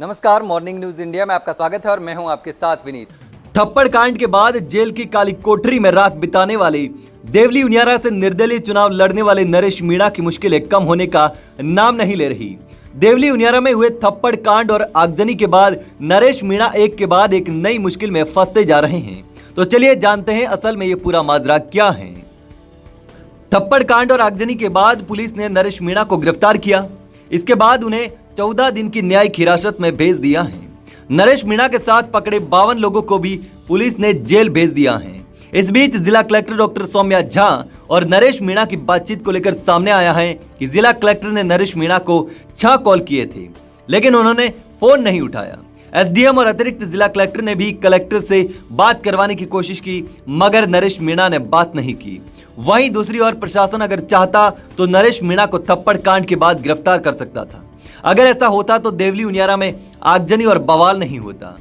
नमस्कार, morning news India में आपका स्वागत है और मैं हूं आपके साथ विनीत। थप्पड़ कांड के बाद जेल की काली कोठरी में रात बिताने वाले देवली उनियारा से निर्दलीय चुनाव लड़ने वाले नरेश मीणा की मुश्किलें कम होने का नाम नहीं ले रही। देवली उनियारा में हुए थप्पड़ कांड और आगजनी के बाद नरेश मीणा एक के बाद एक नई मुश्किल में फंसते जा रहे हैं। तो चलिए जानते हैं असल में ये पूरा माजरा क्या है। थप्पड़ कांड और आगजनी के बाद पुलिस ने नरेश मीणा को गिरफ्तार किया। इसके बाद उन्हें 14 दिन की न्यायिक हिरासत में भेज दिया है। नरेश मीणा के साथ पकड़े 52 लोगों को भी पुलिस ने जेल भेज दिया है। इस बीच जिला कलेक्टर डॉक्टर सौम्या झा और नरेश मीणा की बातचीत को लेकर सामने आया है कि जिला कलेक्टर ने नरेश मीणा को 6 कॉल किए थे, लेकिन उन्होंने फोन नहीं उठाया। एसडीएम और अतिरिक्त जिला कलेक्टर ने भी कलेक्टर से बात करवाने की कोशिश की, मगर नरेश मीणा ने बात नहीं की। वहीं दूसरी ओर प्रशासन अगर चाहता तो नरेश मीणा को थप्पड़ कांड के बाद गिरफ्तार कर सकता था। अगर ऐसा होता तो देवली उनियारा में आगजनी और बवाल नहीं होता।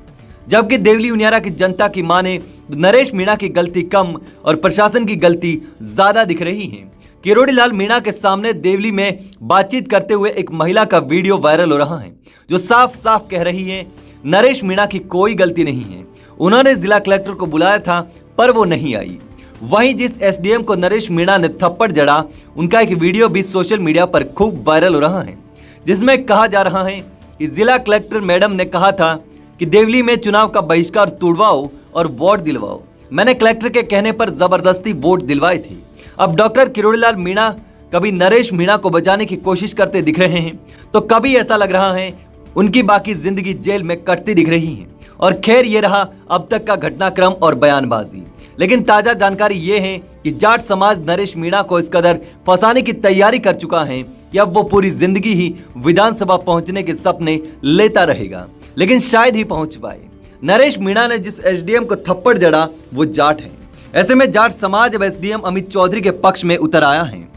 जबकि देवली उनियारा की जनता की माने तो नरेश मीणा की गलती कम और प्रशासन की गलती ज्यादा दिख रही है। किरोड़ीलाल मीणा के सामने देवली में बातचीत करते हुए एक महिला का वीडियो वायरल हो रहा है, जो साफ साफ कह रही है नरेश मीणा की कोई गलती नहीं है। उन्होंने जिला कलेक्टर को बुलाया था पर वो नहीं आई। वहीं जिस एसडीएम को नरेश मीणा ने थप्पड़ जड़ा, उनका एक वीडियो भी सोशल मीडिया पर खूब वायरल हो रहा है, जिसमें कहा जा रहा है कि जिला कलेक्टर मैडम ने कहा था कि देवली में चुनाव का बहिष्कार तोड़वाओ और वोट दिलवाओ। मैंने कलेक्टर के कहने पर जबरदस्ती वोट दिलवाई थी। अब डॉक्टर किरोड़ीलाल मीणा कभी नरेश मीणा को बचाने की कोशिश करते दिख रहे हैं, तो कभी ऐसा लग रहा है उनकी बाकी जिंदगी जेल में कटती दिख रही है। और खैर, ये रहा अब तक का घटनाक्रम और बयानबाजी। लेकिन ताजा जानकारी ये है कि जाट समाज नरेश मीणा को इस कदर फंसाने की तैयारी कर चुका है कि अब वो पूरी जिंदगी ही विधानसभा पहुंचने के सपने लेता रहेगा, लेकिन शायद ही पहुंच पाए। नरेश मीणा ने जिस एसडीएम को थप्पड़ जड़ा वो जाट है। ऐसे में जाट समाज अब एसडीएम अमित चौधरी के पक्ष में उतर आया है।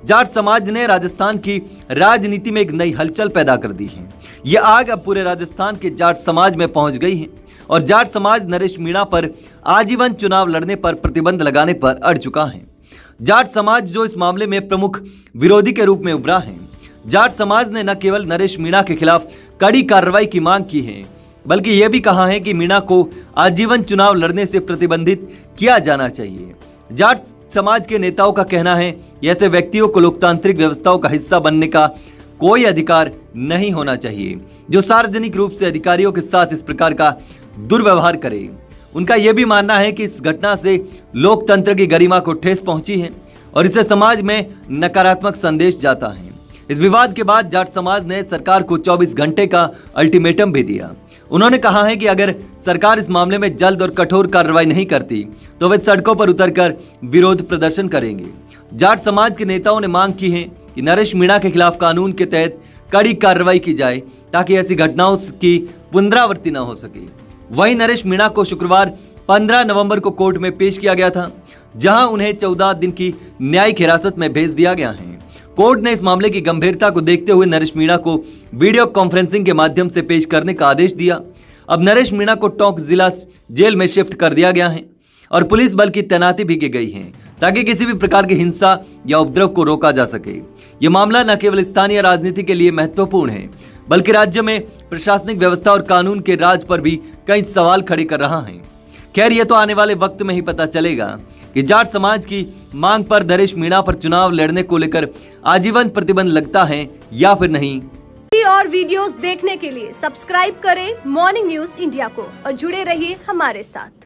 जाट समाज ने राजस्थान की राजनीति में एक नई हलचल पैदा कर दी है। ये आग अब पूरे राजस्थान के जाट समाज में पहुंच गई है और जाट समाज नरेश मीणा पर आजीवन चुनाव लड़ने पर प्रतिबंध लगाने पर अड़ चुका है। जाट समाज जो इस मामले में प्रमुख विरोधी के रूप में उभरा है। जाट समाज ने न केवल नरेश मीणा के खिलाफ कड़ी कार्रवाई की मांग की है, बल्कि यह भी कहा है कि मीणा को आजीवन चुनाव लड़ने से प्रतिबंधित किया जाना चाहिए। जाट समाज के नेताओं का कहना है कि ऐसे व्यक्तियों को लोकतांत्रिक व्यवस्थाओं का हिस्सा बनने का कोई अधिकार नहीं होना चाहिए, जो सार्वजनिक रूप से अधिकारियों के साथ इस प्रकार का दुर्व्यवहार करे। उनका यह भी मानना है कि इस घटना से लोकतंत्र की गरिमा को ठेस पहुंची है और इससे समाज में नकारात्मक संदेश जाता है। इस विवाद के बाद जाट समाज ने सरकार को 24 घंटे का अल्टीमेटम भी दिया। उन्होंने कहा है कि अगर सरकार इस मामले में जल्द और कठोर कार्रवाई नहीं करती तो वे सड़कों पर उतरकर विरोध प्रदर्शन करेंगे। जाट समाज के नेताओं ने मांग की है कि नरेश मीणा के खिलाफ कानून के तहत कड़ी कार्रवाई की जाए, ताकि ऐसी घटनाओं की पुनरावृत्ति न हो सके। वहीं नरेश मीणा को शुक्रवार 15 नवंबर को कोर्ट में पेश किया गया था, जहां उन्हें 14 दिन की न्यायिक हिरासत में भेज दिया गया है। कोर्ट ने इस मामले की गंभीरता को देखते हुए नरेश मीणा को वीडियो कॉन्फ्रेंसिंग के माध्यम से पेश करने का आदेश दिया। अब नरेश मीणा को टोंक जिला जेल में शिफ्ट कर दिया गया है और पुलिस बल की तैनाती भी की गई है, ताकि किसी भी प्रकार की हिंसा या उपद्रव को रोका जा सके। ये मामला न केवल स्थानीय राजनीति के लिए महत्वपूर्ण है, बल्कि राज्य में प्रशासनिक व्यवस्था और कानून के राज पर भी कई सवाल खड़े कर रहा है। खैर, ये तो आने वाले वक्त में ही पता चलेगा कि जाट समाज की मांग पर नरेश मीणा पर चुनाव लड़ने को लेकर आजीवन प्रतिबंध लगता है या फिर नहीं। और वीडियोस देखने के लिए सब्सक्राइब करें मॉर्निंग न्यूज इंडिया को और जुड़े रहिए हमारे साथ।